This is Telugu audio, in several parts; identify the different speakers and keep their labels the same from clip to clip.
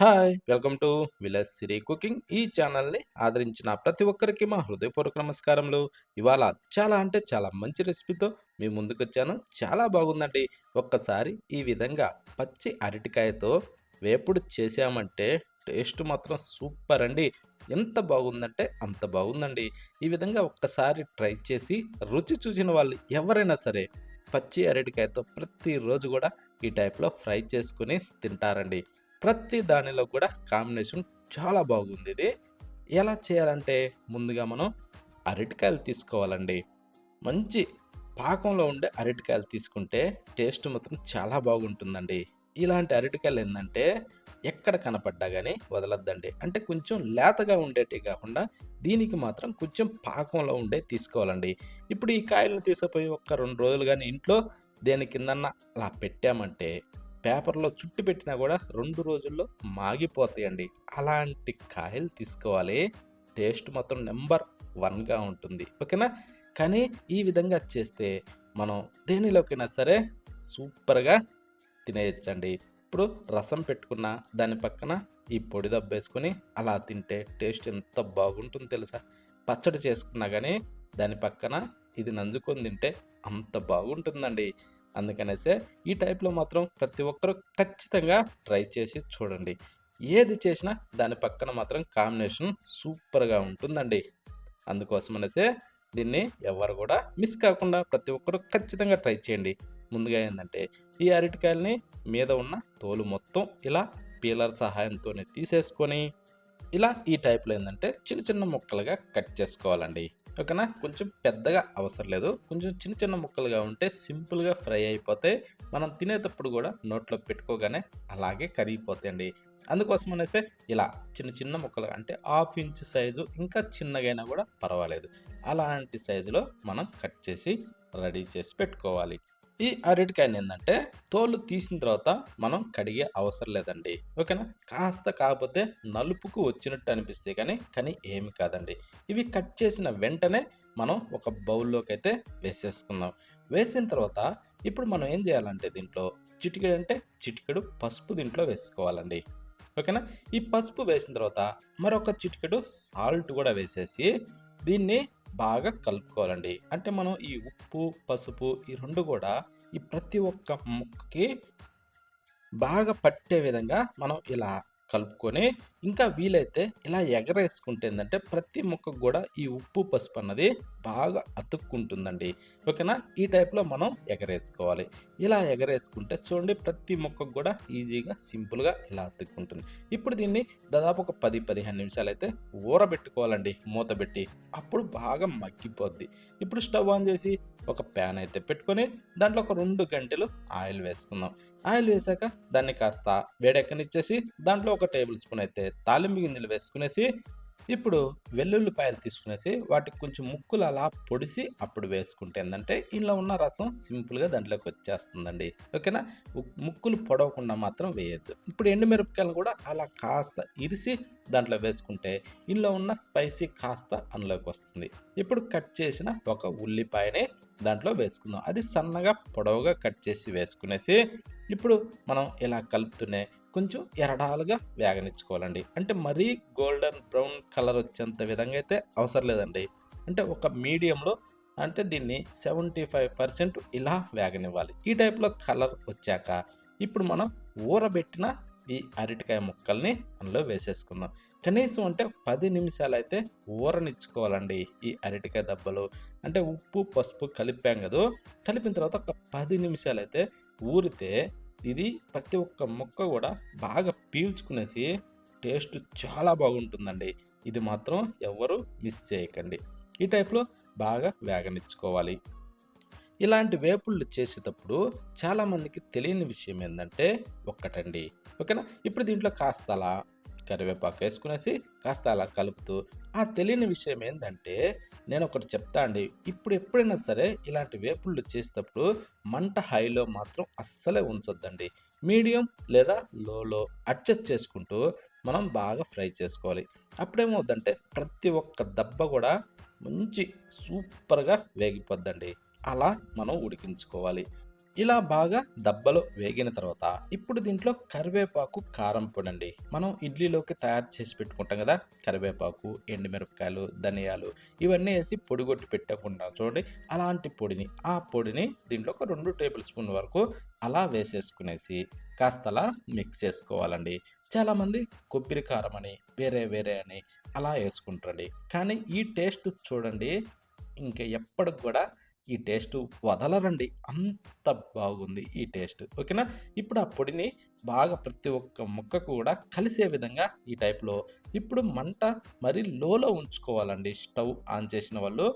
Speaker 1: Hi! Welcome to village Siri cooking. ఈ ఛానల్‌ని ఆదరించిన ప్రతి ఒక్కరికి మా హృదయపూర్వక నమస్కారములు. ఇవాళ చాలా అంటే చాలా మంచి రెసిపీతో మీ ముందుకొచ్చాను. చాలా బాగుందండి. ఒక్కసారి ఈ విధంగా పచ్చి అరటికాయతో వేపుడు చేశామంటే టేస్ట్ మాత్రం సూపర్ అండి. ఎంత బాగుందంటే అంత బాగుందండి. ఈ విధంగా ఒక్కసారి ట్రై చేసి రుచి చూసిన వాళ్ళు ఎవరైనా సరే పచ్చి అరటికాయతో ప్రతిరోజు కూడా ఈ టైప్‌లో ఫ్రై చేసుకొని తింటారండి. ప్రతి దానిలో కూడా కాంబినేషన్ చాలా బాగుందిది. ఎలా చేయాలంటే ముందుగా మనం అరటికాయలు తీసుకోవాలండి. మంచి పాకంలో ఉండే అరటికాయలు తీసుకుంటే టేస్ట్ మాత్రం చాలా బాగుంటుందండి. ఇలాంటి అరటికాయలేందంటే ఎక్కడ కనపడ్డా గానీ వదలొద్దండి. అంటే కొంచెం లేతగా ఉండేటివి కాకుండా దీనికి మాత్రం కొంచెం పాకంలో ఉండేవి తీసుకోవాలండి. ఇప్పుడు ఈ కాయలను తీసుకుపోయి ఒక 2 రోజులు గానీ ఇంట్లో దేని కిందన్నా అలా పెట్టామంటే పేపర్‌లో చుట్టి పెట్టినా గూడా 2 రోజుల్లో మాగిపోతాయండి. అలాంటి కాయలు తీసుకోవాలి. టేస్ట్ మాత్రం నంబర్ 1గా ఉంటుంది. ఓకేనా? కానీ ఈ విధంగా చేస్తే మనం దేనిలోకైనా సరే సూపర్‌గా తినేయొచ్చండి. ఇప్పుడు రసం పెట్టుకున్న దాని పక్కన ఈ పొడి దబ్బేసుకొని అలా తింటే టేస్ట్ ఎంత బాగుంటుందో తెలుసా? పచ్చడి చేసుకున్నా గానీ దాని పక్కన ఇది నంజుకొని తింటే అంత బాగుంటుందండి. అందుకనేసే ఈ టైప్‌లో మాత్రం ప్రతి ఒక్కరు ఖచ్చితంగా ట్రై చేసి చూడండి. ఏది చేసినా దాని పక్కన మాత్రం కాంబినేషన్ సూపర్‌గా ఉంటుందండి. అందుకోసమనేసే దీన్ని ఎవ్వరు గూడా మిస్ కాకుండా ప్రతి ఒక్కరు ఖచ్చితంగా ట్రై చేయండి. ముందుగా ఏందంటే ఈ అరటికాయలని మీద ఉన్న తోలు మొత్తం ఇలా పీలర్ సహాయంతోనే తీసేసుకొని ఇలా ఈ టైప్‌లో ఏందంటే చిన్న చిన్న ముక్కలుగా కట్ చేసుకోవాలండి. ఓకేనా? కొంచెం పెద్దగా అవసరం లేదు. కొంచెం చిన్న చిన్న ముక్కలుగా ఉంటే సింపుల్‌గా ఫ్రై అయిపోతాయి. మనం తినేటప్పుడు గూడా నోట్లో పెట్టుకోగానే అలాగే కరిగిపోతాయండి. అందుకోసమనేసే ఇలా చిన్న చిన్న ముక్కలుగా అంటే హాఫ్ ఇంచ్ సైజు ఇంకా చిన్నగైనా గూడా పర్వాలేదు. అలాంటి సైజులో మనం కట్ చేసి రెడీ చేసి పెట్టుకోవాలి. ఈ అరటికాయనేందంటే తోలు తీసిన తర్వాత మనం కడిగే అవసరం లేదండి. ఓకేనా? కాకపోతే నలుపుకు వచ్చినట్టు అనిపిస్తాయి కానీ ఏమి కాదండి. ఇవి కట్ చేసిన వెంటనే మనం ఒక బౌల్‌లోకైతే వేసేసుకుందాం. వేసిన తర్వాత ఇప్పుడు మనం ఏం చేయాలంటే దీంట్లో చిటికెడంటే చిటికెడు పసుపు దీంట్లో వేసుకోవాలండి. ఓకేనా? ఈ పసుపు వేసిన తర్వాత మరొక చిటికెడు సాల్ట్ గూడా వేసేసి దీన్ని బాగా కలుపుకోవాలండి. అంటే మనం ఈ ఉప్పు, పసుపు ఈ 2 గూడా ఈ ప్రతి ఒక్క ముక్కకి బాగా పట్టే విధంగా మనం ఇలా కలుపుకొని, ఇంకా వీలైతే ఇలా ఎగరేసుకుంటే ఏందంటే, ప్రతి ముక్కకు గూడా ఈ ఉప్పు, పసుపు అన్నది బాగా అతుక్కుంటుందండి. ఓకేనా? ఈ టైప్‌లో మనం ఎగరేసుకోవాలి. ఇలా ఎగరేసుకుంటే చూడండి ప్రతి ముక్కకు గూడా ఈజీగా, సింపుల్‌గా ఇలా అతుక్కుంటుంది. ఇప్పుడు దీన్ని దాదాపు ఒక 10, 15 నిమిషాలైతే ఊరబెట్టుకోవాలండి మూత బెట్టి. అప్పుడు బాగా మగ్గిపోద్ది. ఇప్పుడు స్టవ్ ఆన్ జేసి ఒక ప్యాన్ అయితే పెట్టుకొని, దాంట్లో ఒక 2 గంటెలు ఆయిల్ వేసుకుందాం. ఆయిల్ వేశాక దాన్ని కాస్త వేడెక్కనిచ్చేసి దాంట్లో ఒక టేబుల్ స్పూన్ అయితే తాలింపు గింజలు వేసుకునేసి ఇప్పుడు వెల్లుల్లిపాయలు తీసుకునేసి వాటికి కొంచెం ముక్కలు అలా పొడిసి అప్పుడు వేసుకుంటే ఏందంటే ఇందులో ఉన్న రసం సింపుల్‌గా దాంట్లోకి వచ్చేస్తుందండి. ఓకేనా? ముక్కులు పొడవకుండా మాత్రం వేయొద్దు. ఇప్పుడు ఎండుమిరపకాయలను కూడా అలా కాస్త ఇరిసి దాంట్లో వేసుకుంటే ఇందులో ఉన్న స్పైసీ కాస్త అందులోకి వస్తుంది. ఇప్పుడు కట్ చేసిన ఒక ఉల్లిపాయని దాంట్లో వేసుకుందాం. అది సన్నగా పొడవుగా కట్ చేసి వేసుకునేసి ఇప్పుడు మనం ఇలా కలుపుతూనే కొంచెం ఎరడాలుగా వేగనిచ్చుకోవాలండి. అంటే మరీ గోల్డెన్ బ్రౌన్ కలర్ వచ్చేంత విధంగా అయితే అవసరం లేదండి. అంటే ఒక మీడియంలో అంటే దీన్ని 75% ఇలా వేగనివ్వాలి. ఈ టైప్‌లో కలర్ వచ్చాక ఇప్పుడు మనం ఊరబెట్టిన ఈ అరటికాయ ముక్కల్ని అందులో వేసేసుకుందాం. కనీసం అంటే 10 నిమిషాలైతే ఊరనిచ్చుకోవాలండి ఈ అరటికాయ దబ్బలు. అంటే ఉప్పు, పసుపు కలిపాం గదూ! కలిపిన తర్వాత ఒక 10 నిమిషాలైతే ఊరితే ఇది ప్రతి ఒక్క ముక్క గూడా బాగా పీల్చుకునేసి టేస్ట్ చాలా బాగుంటుందండి. ఇది మాత్రం ఎవ్వరు మిస్ చేయకండి. ఈ టైప్‌లో బాగా వేగనిచ్చుకోవాలి. ఇలాంటి వేపుళ్ళు చేసేటప్పుడు చాలామందికి తెలియని విషయం ఏందంటే ఒక్కటండి. ఓకేనా? ఇప్పుడు దీంట్లో కాస్త అలా కరివేపాకు వేసుకునేసి కాస్త అలా కలుపుతూ ఆ తెలియని విషయం ఏందంటే నేనొకటి చెప్తా అండి. ఇప్పుడు ఎప్పుడైనా సరే ఇలాంటి వేపుళ్ళు చేసేటప్పుడు మంట హైలో మాత్రం అస్సలే ఉంచొద్దండి. మీడియం లేదా లోలో అడ్జస్ట్ చేసుకుంటూ మనం బాగా ఫ్రై చేసుకోవాలి. అప్పుడేమవుద్దంటే ప్రతి ఒక్క దెబ్బ గూడా మంచి సూపర్‌గా వేగిపోద్దండి. అలా మనం ఉడికించుకోవాలి. ఇలా బాగా దబ్బలో వేగిన తర్వాత ఇప్పుడు దీంట్లో కరివేపాకు, కారం పొడండి. మనం ఇడ్లీలోకి తయారు చేసి పెట్టుకుంటాం గదా! కరివేపాకు, ఎండుమిరపకాయలు, ధనియాలు ఇవన్నీ ఏసి పొడి గొట్టి పెట్టుకుంటాం చూడండి. అలాంటి పొడిని, ఆ పొడిని దీంట్లో ఒక 2 టేబుల్ స్పూన్ వరకు అలా వేసేసుకునేసి కాస్తలా మిక్స్ చేసుకోవాలండి. చాలామంది కొబ్బరి కారం అని, వేరే వేరే అని అలా యేసుకుంటారండి. కానీ ఈ టేస్ట్ చూడండి ఇంక ఎప్పటికి గూడా ఈ టేస్టు వదలరండి. అంత బాగుంది ఈ టేస్ట్. ఓకేనా? ఇప్పుడు ఆ పొడిని బాగా ప్రతి ఒక్క ముక్కకు కూడా కలిసే విధంగా ఈ టైప్‌లో ఇప్పుడు మంట మరి లోలో ఉంచుకోవాలండి. స్టవ్ ఆన్ చేసిన వాళ్ళు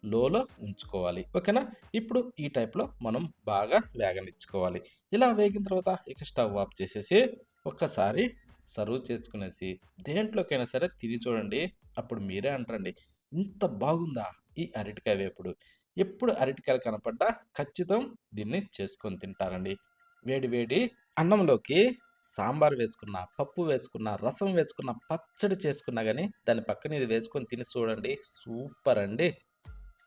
Speaker 1: లోలో ఉంచుకోవాలి. ఓకేనా? ఇప్పుడు ఈ టైప్‌లో మనం బాగా వేగనిచ్చుకోవాలి. ఇలా వేగిన తర్వాత ఇక స్టవ్ ఆఫ్ చేసేసి ఒక్కసారి సర్వ్ చేసుకునేసి దేంట్లోకైనా సరే తిని చూడండి. అప్పుడు మీరే అంటారండి. ఇంత బాగుందా ఈ అరటికాయ వేపుడు. ఎప్పుడు అరటికాయలు కనపడ్డా ఖచ్చితం దీన్ని చేసుకొని తింటారండి. వేడి వేడి అన్నంలోకి సాంబార్ వేసుకున్న, పప్పు వేసుకున్న, రసం వేసుకున్న, పచ్చడి చేసుకున్నా గాని దాని పక్కన ఇది వేసుకొని తిని చూడండి. సూపర్ అండి.